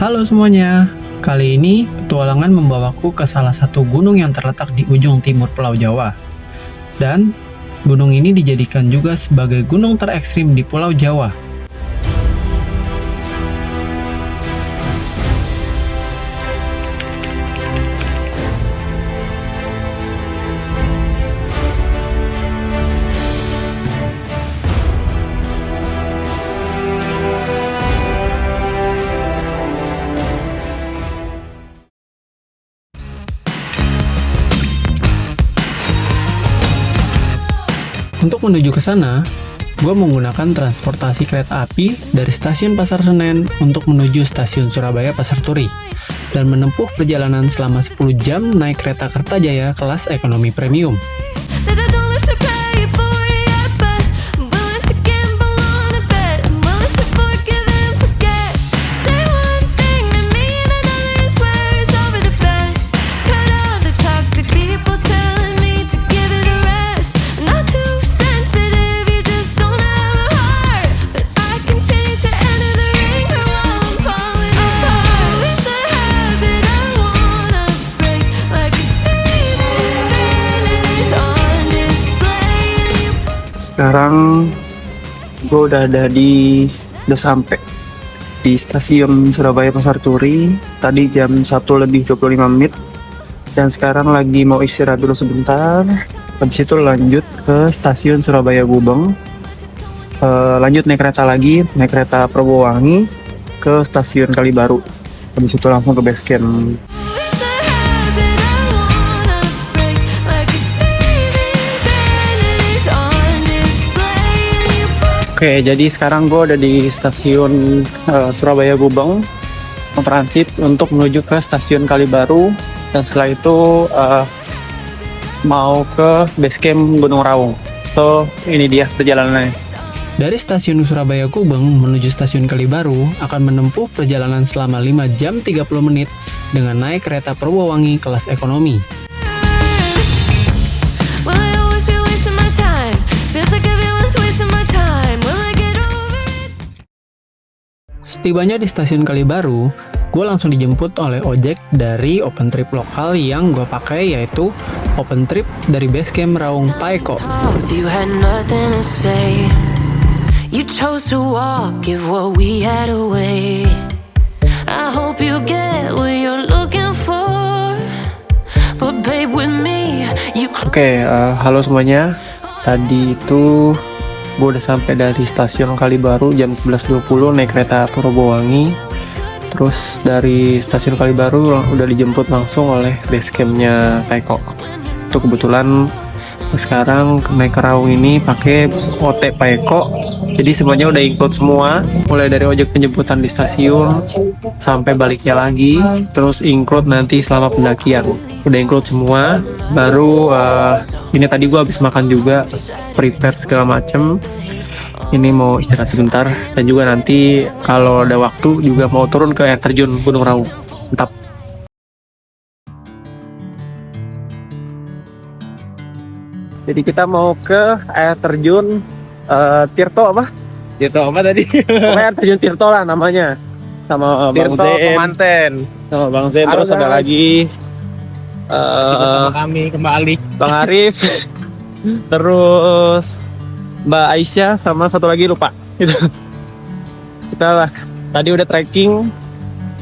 Halo semuanya, kali ini petualangan membawaku ke salah satu gunung yang terletak di ujung timur Pulau Jawa. Dan gunung ini dijadikan juga sebagai gunung terekstrim di Pulau Jawa. Untuk menuju ke sana, gue menggunakan transportasi kereta api dari stasiun Pasar Senen untuk menuju stasiun Surabaya Pasar Turi dan menempuh perjalanan selama 10 jam naik kereta Kertajaya kelas ekonomi premium. Sekarang gue udah sampai di stasiun Surabaya Pasar Turi. Tadi jam 1:25 dan sekarang lagi mau istirahat dulu sebentar. Habis itu lanjut ke stasiun Surabaya Gubeng. Lanjut naik kereta Probowangi ke stasiun Kalibaru. Habis itu langsung ke base camp. Oke, jadi sekarang gue ada di stasiun Surabaya Gubeng, transit untuk menuju ke stasiun Kalibaru, dan setelah itu mau ke base camp Gunung Raung. So, ini dia perjalanannya. Dari stasiun Surabaya Gubeng menuju stasiun Kalibaru akan menempuh perjalanan selama 5 jam 30 menit dengan naik kereta Probowangi kelas ekonomi. Setibanya di stasiun Kalibaru, gue langsung dijemput oleh ojek dari OpenTrip lokal yang gue pakai, yaitu OpenTrip dari Basecamp Raung Paeko. Oke, halo semuanya. Tadi itu gue udah sampai dari stasiun Kalibaru jam 11:20 naik kereta Probowangi. Terus dari stasiun Kalibaru udah dijemput langsung oleh basecampnya Paeko. Itu kebetulan sekarang naik ke Raung ini pakai OT Paeko. Jadi semuanya udah include semua, mulai dari ojek penjemputan di stasiun sampai baliknya lagi, terus include nanti selama pendakian. Udah include semua. Baru ini tadi gue habis makan juga, prepare segala macem. Ini mau istirahat sebentar, dan juga nanti kalau ada waktu juga mau turun ke air terjun Gunung Raung. Mantap. Jadi kita mau ke air terjun Tirto apa? Tirto apa tadi? Pokoknya air terjun Tirto lah namanya. Sama Bang Tirto Zen. Kemanten. Sama Bang Zen, terus ada lagi Sama kami kembali. Bang Arif. Terus Mbak Aisyah sama satu lagi lupa. Kita lah. Tadi udah trekking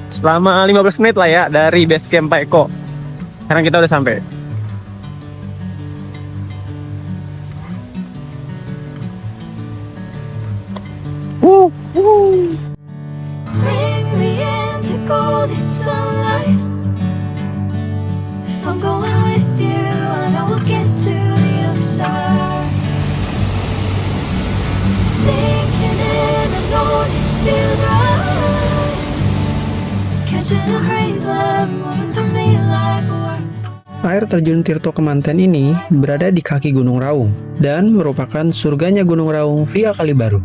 selama 15 menit lah ya dari base camp Paeko. Sekarang kita udah sampai. Bring me into golden sunlight. If I'm going with you, I know we'll get to the other side. Sinking in, I know this feels right. Catching a breeze, love moving through me like a wave. Air terjun Tirto Kemanten ini berada di kaki Gunung Raung dan merupakan surganya Gunung Raung via Kalibaru.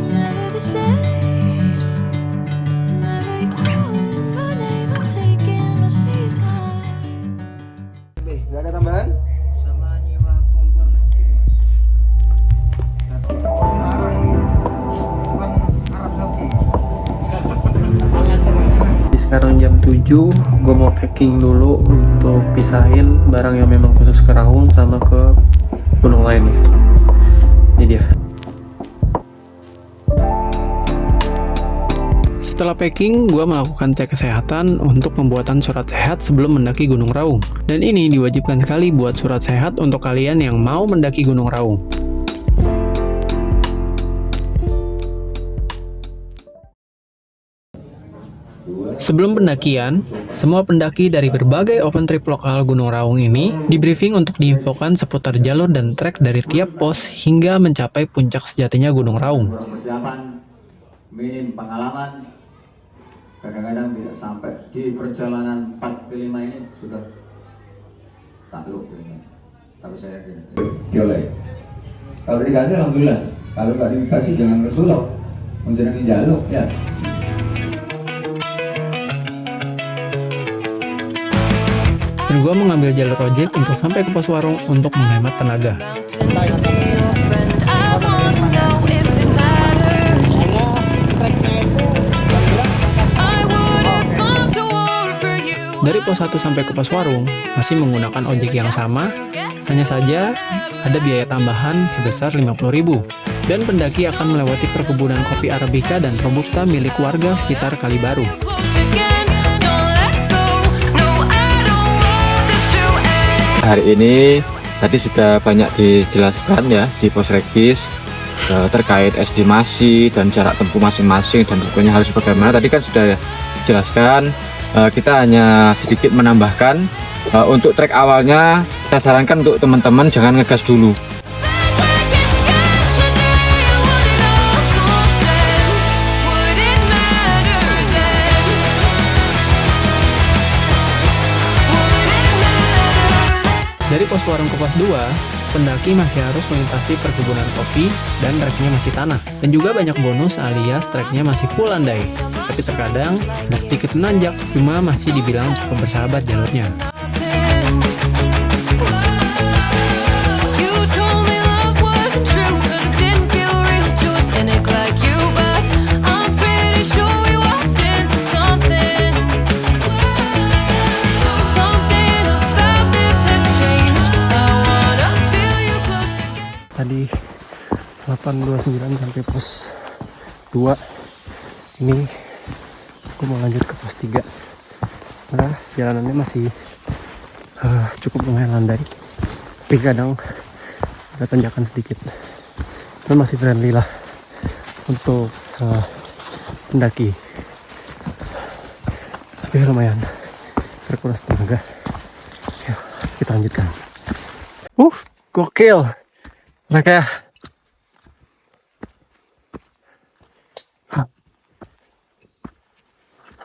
Never the same. Never you calling my name, I'm taking my sweet time. Gak ada tambahan? sekarang jam 7, gue mau packing dulu untuk pisahin barang yang memang khusus ke Raung sama ke gunung lain nih. Ini dia. Setelah packing, gue melakukan cek kesehatan untuk pembuatan surat sehat sebelum mendaki Gunung Raung. Dan ini diwajibkan sekali buat surat sehat untuk kalian yang mau mendaki Gunung Raung. Sebelum pendakian, semua pendaki dari berbagai open trip lokal Gunung Raung ini di-briefing untuk diinfokan seputar jalur dan trek dari tiap pos hingga mencapai puncak sejatinya Gunung Raung. Persiapan, minim pengalaman, kadang-kadang tidak sampai di perjalanan 4 ke 5 ini sudah takluk ini. Tapi saya yakin boleh. Kalau dikasih alhamdulillah, kalau nggak dikasih jangan bersulok, menjenengi jaluk ya. Dan gue mengambil jalur ojek untuk sampai ke pos warung untuk menghemat tenaga. Dari pos 1 sampai ke pos warung, masih menggunakan ojek yang sama, hanya saja ada biaya tambahan sebesar 50.000. Dan pendaki akan melewati perkebunan kopi Arabica dan Robusta milik warga sekitar Kalibaru. Hari ini tadi sudah banyak dijelaskan ya di pos regis terkait estimasi dan jarak tempuh masing-masing dan tentunya harus bagaimana. Tadi kan sudah dijelaskan. Kita hanya sedikit menambahkan untuk trek awalnya kita sarankan untuk teman-teman jangan ngegas dulu. Dari pos warung ke pos 2, pendaki masih harus melintasi perkebunan kopi dan treknya masih tanah. Dan juga banyak bonus alias treknya masih full landai. Tapi terkadang ada sedikit menanjak, cuma masih dibilang cukup bersahabat jalurnya. Tadi 829 sampai pos 2. Ini aku mau lanjut ke pos 3. Nah, jalanannya masih cukup lumayan landai. Tapi kadang ada tanjakan sedikit. Dan masih friendly lah untuk pendaki. Tapi lumayan terkuras tenaga. Yuk, kita lanjutkan. Gokil. Mereka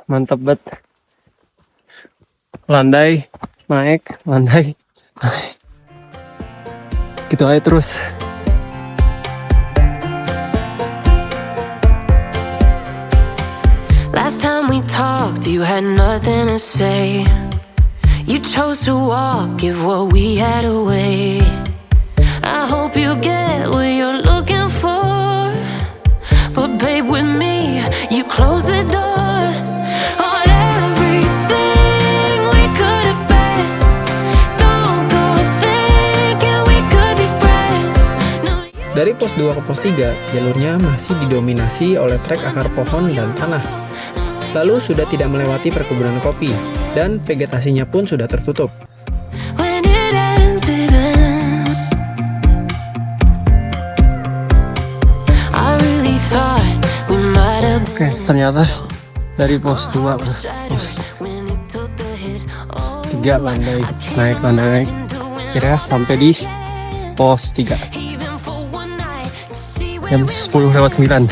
mantap banget, landai naik, landai naik, gitu aja terus. Last time we talked, you had nothing to say. You chose to walk, give what we had away. I hope you get what you're looking for, but babe, with me, you close the door on everything we could have been. Don't go thinking we could be friends. No, Dari pos 2 ke pos 3, jalurnya masih didominasi oleh trek akar pohon dan tanah. Lalu sudah tidak melewati perkebunan kopi, dan vegetasinya pun sudah tertutup. when it ends, it ends. I really thought we might have Oke, ternyata dari pos 2 ke pos 3 landai naik, kira sampai di pos 3 jam 10:09.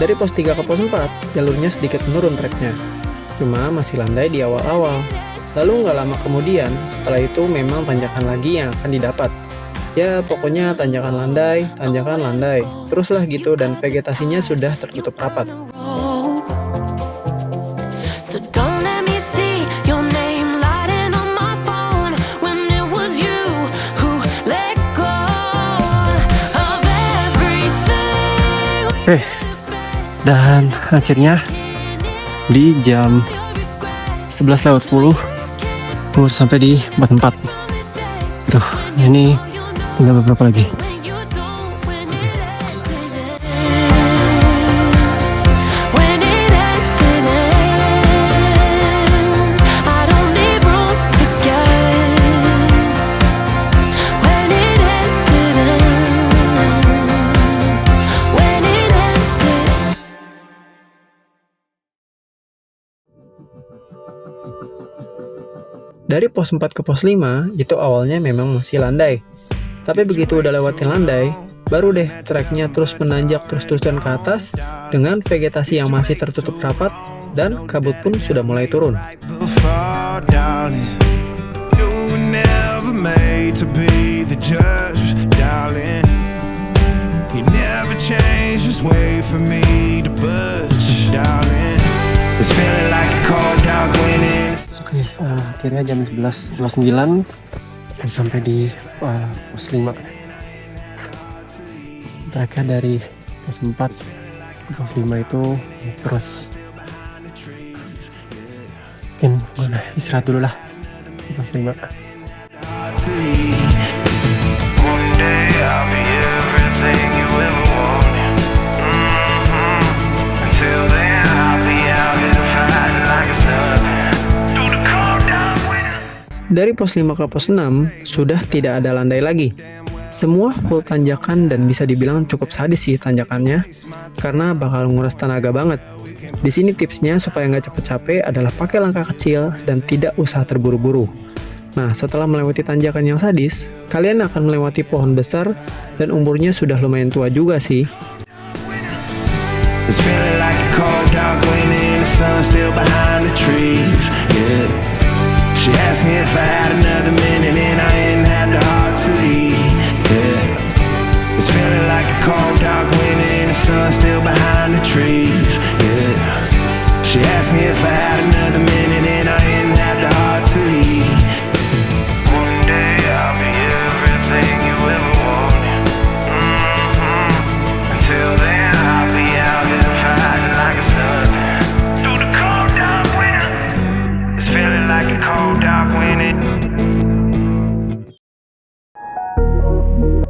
Dari pos 3 ke pos 4, jalurnya sedikit menurun treknya. Cuma masih landai di awal-awal. Lalu nggak lama kemudian, setelah itu memang tanjakan lagi yang akan didapat. Ya pokoknya tanjakan landai, teruslah gitu dan vegetasinya sudah tertutup rapat. So don't let me see Oke, dan akhirnya di jam 11:10 gue sampai di 44. Tuh, ini tinggal beberapa lagi. When it ends, it ends. I don't need room to guess. When it ends, it ends. When it ends, it ends. Dari pos 4 ke pos 5 itu awalnya memang masih landai. Tapi begitu udah lewatin landai, baru deh treknya terus menanjak terus-terusan ke atas dengan vegetasi yang masih tertutup rapat dan kabut pun sudah mulai turun. Before, darling, you were never made to be the judge, darling. You never changed, just wait for me to budge, darling. It's feeling like a cold dog winning. Oke, akhirnya jam 11:09 dan sampai di pos 5. Terakhir dari pos 4 ke pos 5 itu terus mungkin mana istirahat dulu lah di pos 5. One day I'll be everything you ever wanted. Until then I'll be out here fighting like a star. Do the cold down winter. Dari pos 5 ke pos 6 sudah tidak ada landai lagi. Semua full tanjakan dan bisa dibilang cukup sadis sih tanjakannya karena bakal nguras tenaga banget. Di sini tipsnya supaya nggak cepet-capek adalah pakai langkah kecil dan tidak usah terburu-buru. Nah, setelah melewati tanjakan yang sadis, kalian akan melewati pohon besar dan umurnya sudah lumayan tua juga sih. It's feeling like a cold dog winning, the sun still behind the trees. Yeah. She asked me if I had another minute and I ain't had the heart to leave. Yeah. It's feeling like a cold dog winning, the sun still behind the trees. Yeah. She asked me if I had another minute and I ain't had the heart to leave. One day I'll be everything you ever wanted. Until then I'll be out here fighting like a star. Do the cold dog winter. It's feeling like a cold dog winter.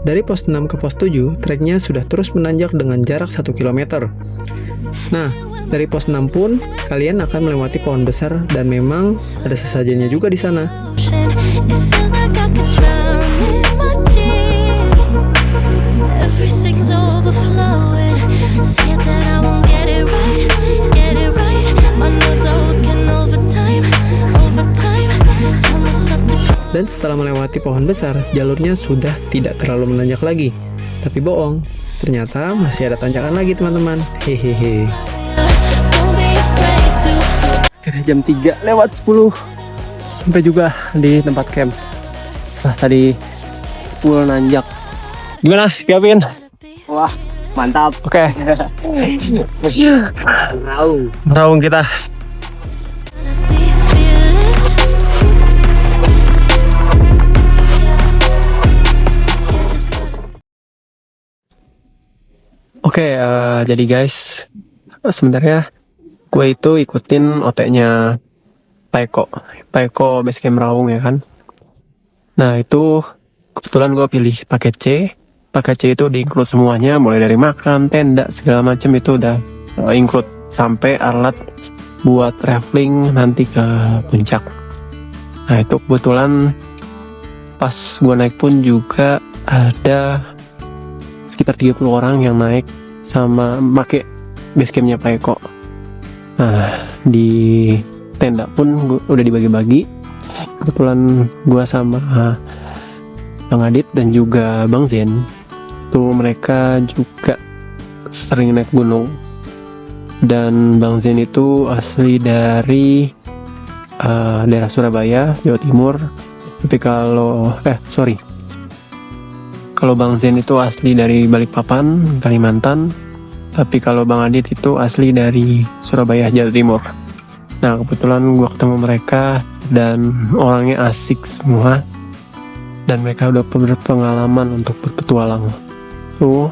Dari pos 6 ke pos 7, treknya sudah terus menanjak dengan jarak 1 km. Nah, dari pos 6 pun kalian akan melewati pohon besar dan memang ada sesajennya juga di sana. It feels like I could drown in my tears. Everything's overflowing. Scared that I won't get it right, get it right. My nerves are working overtime, overtime. Tell myself to calm. Dan setelah melewati pohon besar, jalurnya sudah tidak terlalu menanjak lagi. Tapi bohong, ternyata masih ada tanjakan lagi teman-teman. Hehehe. Don't be afraid to. Akhirnya jam 3:10 sampai juga di tempat camp. Setelah tadi full nanjak. Gimana, Kevin? Wah, mantap. Oke. Meraung kita. Be fearless. Yeah, just gotta. Oke, jadi guys, sebenarnya gue itu ikutin OT-nya Paeko Basecamp Raung ya kan. Nah itu kebetulan gue pilih paket C. Paket C itu di-include semuanya, mulai dari makan, tenda, segala macam itu udah include sampai alat buat traveling nanti ke puncak. Nah itu kebetulan pas gue naik pun juga ada sekitar 30 orang yang naik sama pakai basecampnya Paeko. Nah di tenda pun udah dibagi-bagi. Kebetulan gue sama Bang Adit dan juga Bang Zen tuh mereka juga sering naik gunung. Dan Bang Zen itu asli dari daerah Surabaya, Jawa Timur. Tapi kalau Bang Zen itu asli dari Balikpapan, Kalimantan. Tapi kalau Bang Adit itu asli dari Surabaya, Jawa Timur. Nah kebetulan gue ketemu mereka dan orangnya asik semua. Dan mereka udah berpengalaman untuk berpetualang. Tuh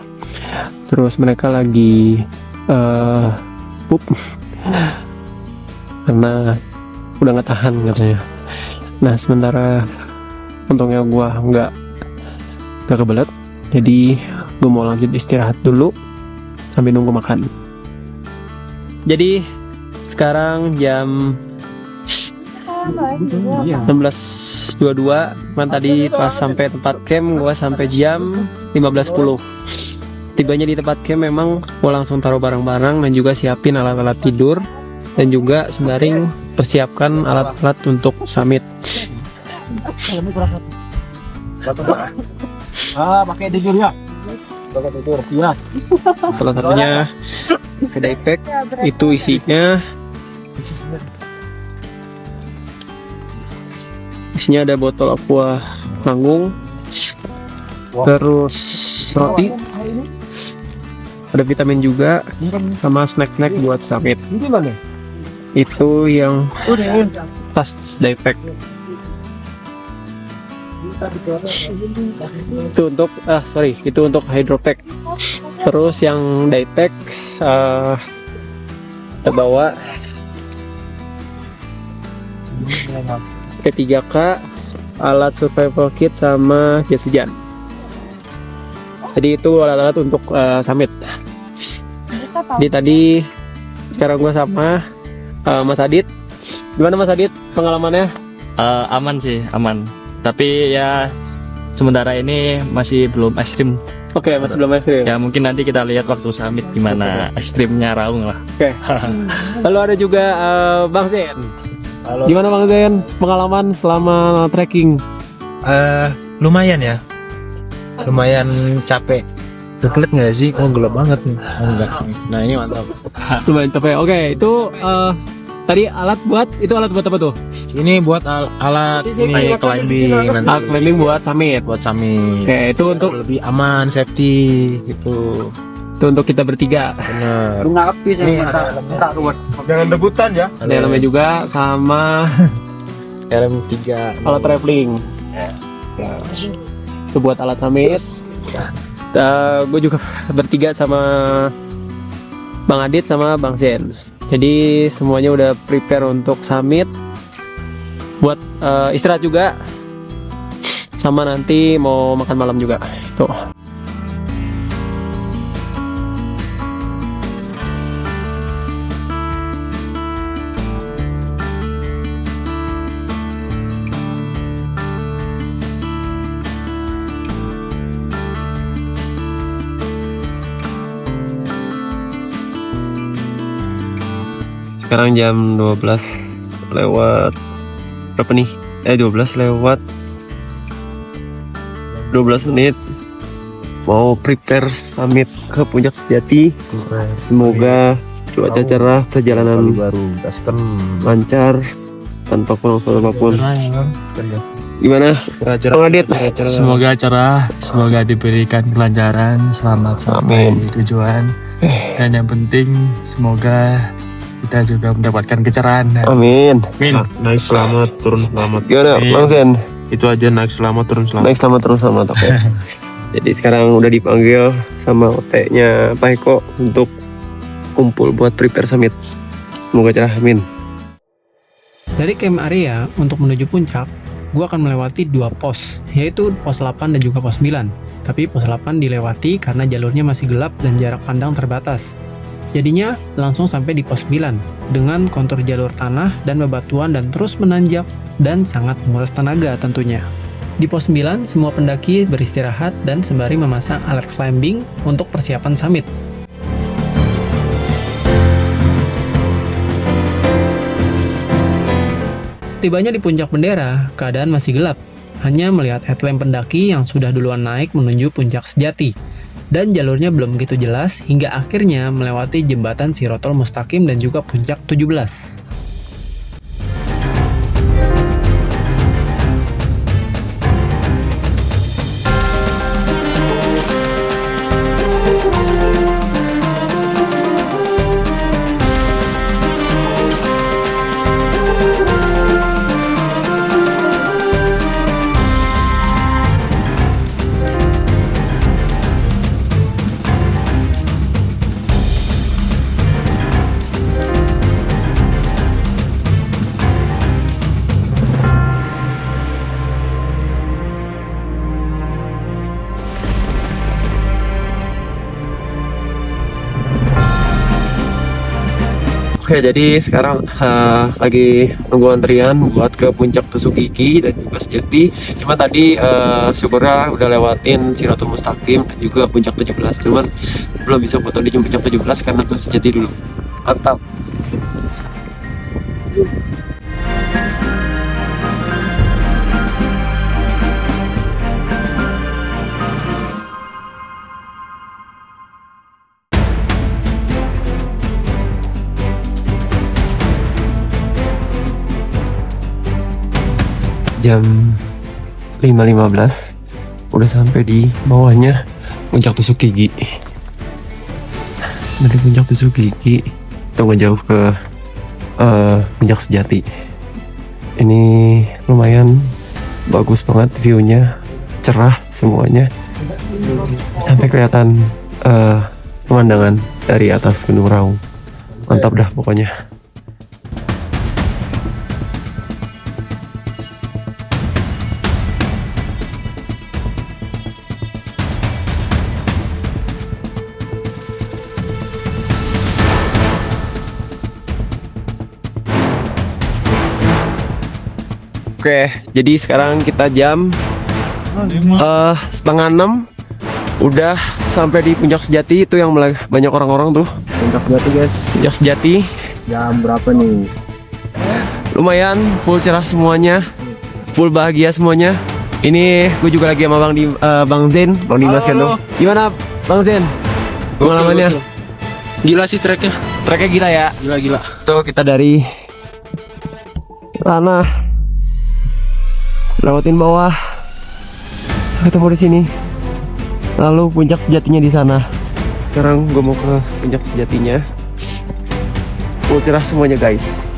Terus mereka lagi pup karena udah nggak tahan katanya. Nah sementara untungnya gua nggak kebelet, jadi gue mau lanjut istirahat dulu sambil nunggu makan. Jadi sekarang jam 16.22, kan tadi pas sampai tempat camp gua sampai jam 15.10. Tibanya di tempat camp memang gua langsung taruh barang-barang dan juga siapin alat-alat tidur dan juga sembari persiapkan alat-alat untuk summit. Pakai tidur ya. Pakai tidur. Ya. Salah satunya kedai pack, itu isinya ada botol aqua Nanggung, terus roti, ada vitamin juga, sama snack-snack buat summit. Itu yang tas day pack. Itu untuk hydro pack. Terus yang day pack kita bawa P3K, alat survival kit, sama jas hujan. Jadi itu alat-alat untuk summit. Jadi tadi sekarang gua sama Mas Adit. Gimana Mas Adit pengalamannya? Aman sih, aman. Tapi ya sementara ini masih belum ekstrim. Oke, masih belum ekstrim. Ya mungkin nanti kita lihat waktu summit gimana ekstrimnya Raung lah. Oke. Lalu ada juga Bang Zen. Halo. Gimana Bang Zen pengalaman selama trekking? Lumayan ya, lumayan capek. Gelap nggak sih? Oh gelap banget nih. Oh, enggak. Nah ini mantap. Lumayan capek. Oke, itu tadi alat buat apa tuh? Ini buat alat ini climbing nanti. Alat climbing buat summit. Buat summit. Oke, itu untuk lebih aman, safety gitu. Itu untuk kita bertiga. Bener. Jangan rebutan ya. Ada helmnya juga sama helm 3 alat traveling. Itu buat alat summit. Gue juga bertiga sama Bang Adit sama Bang Zen. Jadi semuanya udah prepare untuk summit. Buat istirahat juga. Sama nanti mau makan malam juga. Tuh. Sekarang jam 12 lewat berapa nih? 12 lewat 12 menit. Mau prepare summit ke Puncak Sejati. Semoga cuaca cerah, perjalanan baru gaskan lancar tanpa kurang apapun. Gimana Bang Adit? Semoga cerah, semoga diberikan kelancaran, selamat sampai tujuan. Dan yang penting semoga kita juga mendapatkan kecerahan. Amin. naik selamat, turun selamat. Gimana Bang Zen? Itu aja, naik selamat, turun selamat. Naik selamat, turun selamat. Oke. Jadi sekarang udah dipanggil sama OT-nya Pak Eko untuk kumpul buat prepare summit. Semoga cerah, amin. Dari camp area untuk menuju puncak, gua akan melewati 2 pos, yaitu pos 8 dan juga pos 9. Tapi pos 8 dilewati karena jalurnya masih gelap dan jarak pandang terbatas. Jadinya langsung sampai di pos 9 dengan kontur jalur tanah dan bebatuan dan terus menanjak dan sangat menguras tenaga tentunya. Di pos 9 semua pendaki beristirahat dan sembari memasang alat climbing untuk persiapan summit. Setibanya di puncak bendera, keadaan masih gelap. Hanya melihat headlamp pendaki yang sudah duluan naik menuju Puncak Sejati. Dan jalurnya belum begitu jelas hingga akhirnya melewati jembatan Sirotol Mustaqim dan juga Puncak 17. Oke, jadi sekarang lagi nunggu antrian buat ke puncak Tusuk Gigi dan juga Sejati. Cuma tadi syukurnya udah lewatin Siratul Mustaqim dan juga puncak 17. Cuman belum bisa foto di puncak 17 karena ke Sejati dulu. Mantap. Jam 5.15 udah sampai di bawahnya puncak Tusuk Gigi. Dari puncak Tusuk Gigi itu nggak jauh ke puncak Sejati. Ini lumayan bagus banget viewnya, cerah semuanya, sampai kelihatan pemandangan dari atas Gunung Raung. Mantap dah pokoknya. Oke, jadi sekarang kita jam 5:30 udah sampai di puncak Sejati. Itu yang banyak orang-orang tuh. Puncak Sejati guys. Puncak Sejati. Jam berapa nih? Lumayan full cerah semuanya, full bahagia semuanya. Ini gue juga lagi sama Bang Zen, Bang Dimas kan tuh. Gimana Bang Zen? Pengalamannya? Gila sih treknya. Treknya gila ya. Gila. Tuh kita dari tanah lewatin bawah, ketemu di sini, lalu puncak sejatinya di sana. Sekarang gue mau ke puncak sejatinya. Full cerah semuanya guys.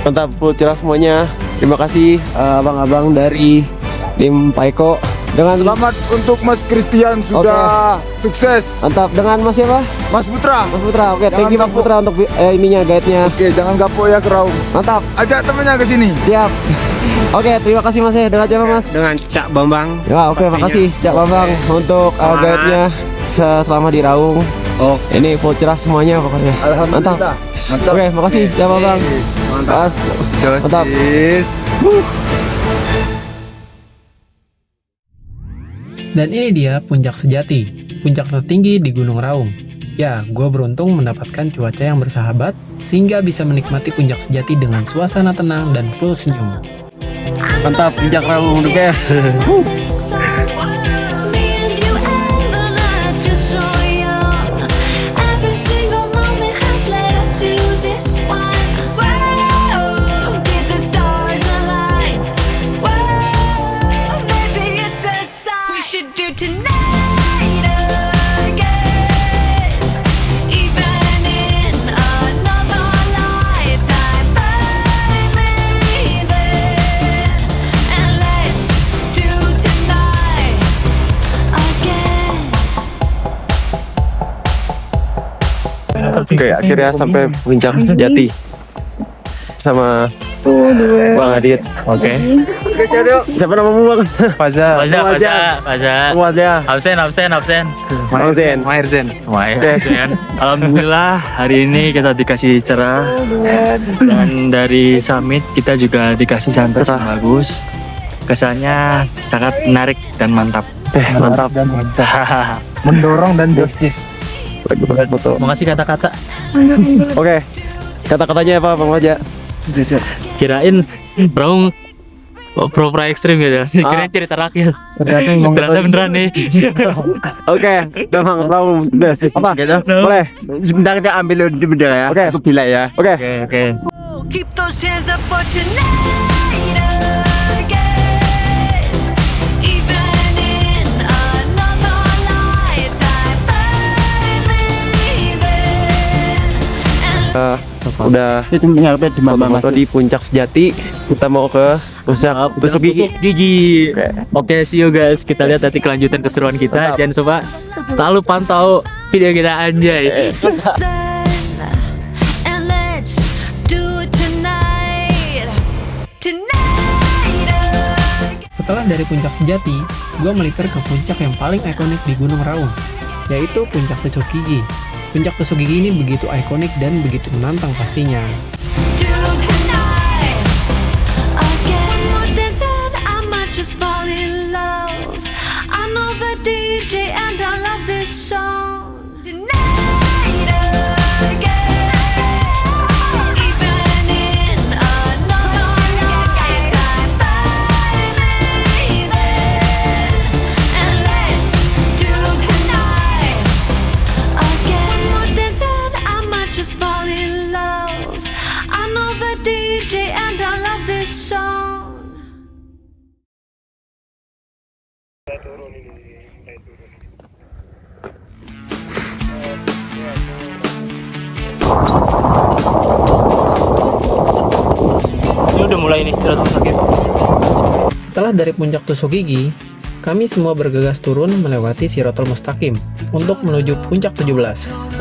Mantap, full cerah semuanya. Terima kasih abang-abang dari tim Paiko. Dengan Selamat untuk Mas Christian sudah sukses. Mantap, dengan Mas siapa? Mas Putra. Mas Putra. Oke, thank you Mas Jangan Putra untuk ininya, guide-nya. Oke, jangan kapok ya ke Raung. Mantap. Ajak temennya ke sini. Siap. Oke, terima kasih Mas ya. Dengan siapa Mas? Dengan Cak Bambang. Ya, oke, makasih Cak Bambang untuk guide-nya selama di Raung. Oh, Ini full cerah semuanya pokoknya. Mantap. Oke, makasih Cak Bambang. Mantap. Mantap. Dan ini dia puncak Sejati, puncak tertinggi di Gunung Raung. Ya, gue beruntung mendapatkan cuaca yang bersahabat sehingga bisa menikmati puncak Sejati dengan suasana tenang dan full senyum. Mantap, puncak Raung the best. Oke, akhirnya sampai puncak Sejati sama Bang Adit. Oke. Siapa namamu Bang? Faza. Absen. Bang Zen. Mahir Zen. Alhamdulillah hari ini kita dikasih cerah dan dari summit kita juga dikasih sunset yang bagus. Kesannya sangat menarik dan mantap. Mantap. Mendorong dan justice. Lagi banget foto. Mau ngasih kata-kata? Oke. Kata-katanya apa Bang Faja? Kirain Raung pro ekstrim gitu. Kirain cerita rakyat. Ternyata beneran nih. Oke, Bang Raung best. Apa? Boleh. Sebentar kita ambil di bendera ya. Oke. Aku bila ya. Oke. Keep those hands up for tonight. Udah foto di puncak Sejati, kita mau ke puncak Tusuk Gigi. Oke, see you guys. Kita lihat nanti kelanjutan keseruan kita. Jangan lupa selalu pantau video kita, anjay. And let's do it tonight. Setelah dari Puncak Sejati, gue melipir ke puncak yang paling ikonik di Gunung Raung, yaitu Puncak Tusuk Gigi. Puncak Tusuk Gigi ini begitu ikonik dan begitu menantang pastinya. Just fall in love. I know the DJ and I love this song. Tonight again, even in another lifetime, finally there. And let's do tonight again. One more dance and I might just fall in love. I know the DJ and I love this song. Ini udah mulai nih Siratul Mustaqim. Setelah dari Puncak Tusuk Gigi, kami semua bergegas turun melewati Siratul Mustaqim untuk menuju Puncak 17.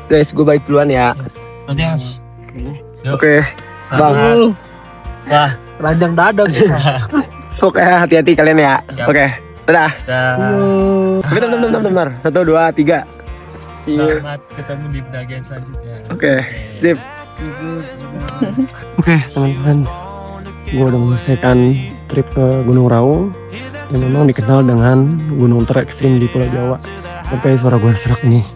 Guys, gue balik duluan ya. Oke, Bang. Nah, Ranjang dadang. Oke, hati-hati kalian ya. Oke, dadah. Oke, bentar. 1, 2, 3. Selamat ketemu di pendakian selanjutnya. Oke, sip. Oke, teman-teman. Gue udah menyelesaikan trip ke Gunung Raung yang memang dikenal dengan gunung terekstrim di Pulau Jawa. Sampai suara gue serak nih.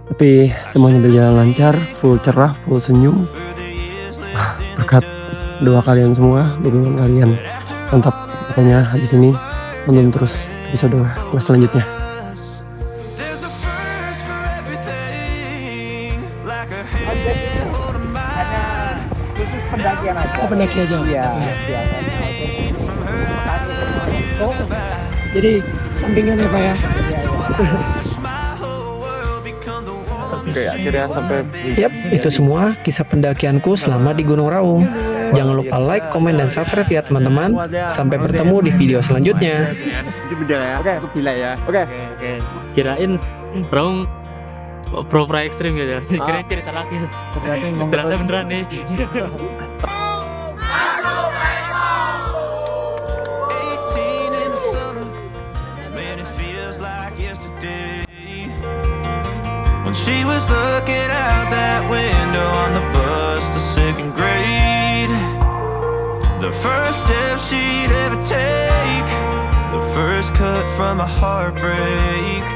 Tapi semuanya berjalan lancar, full cerah, full senyum. Berkat doa kalian semua, dukungan kalian. Mantap. Pokoknya habis ini nonton terus episode gue selanjutnya. Khusus pendakian aja. Oh, pendakian aja. Iya, biasa. Jadi sampingan ya Pak ya. Oke, akhirnya sampai. Yap, itu semua kisah pendakianku selama di Gunung Raung. Jangan lupa like, komen, dan subscribe ya teman-teman. Sampai bertemu di video selanjutnya. Itu beda ya. Oke, aku gila ya. Oke. Kirain Raung pro ekstrim gitu. Kirain cerita lagi. Ternyata beneran nih. When she was looking out that window on the bus to 2nd grade, the first step she'd ever take, the first cut from a heartbreak.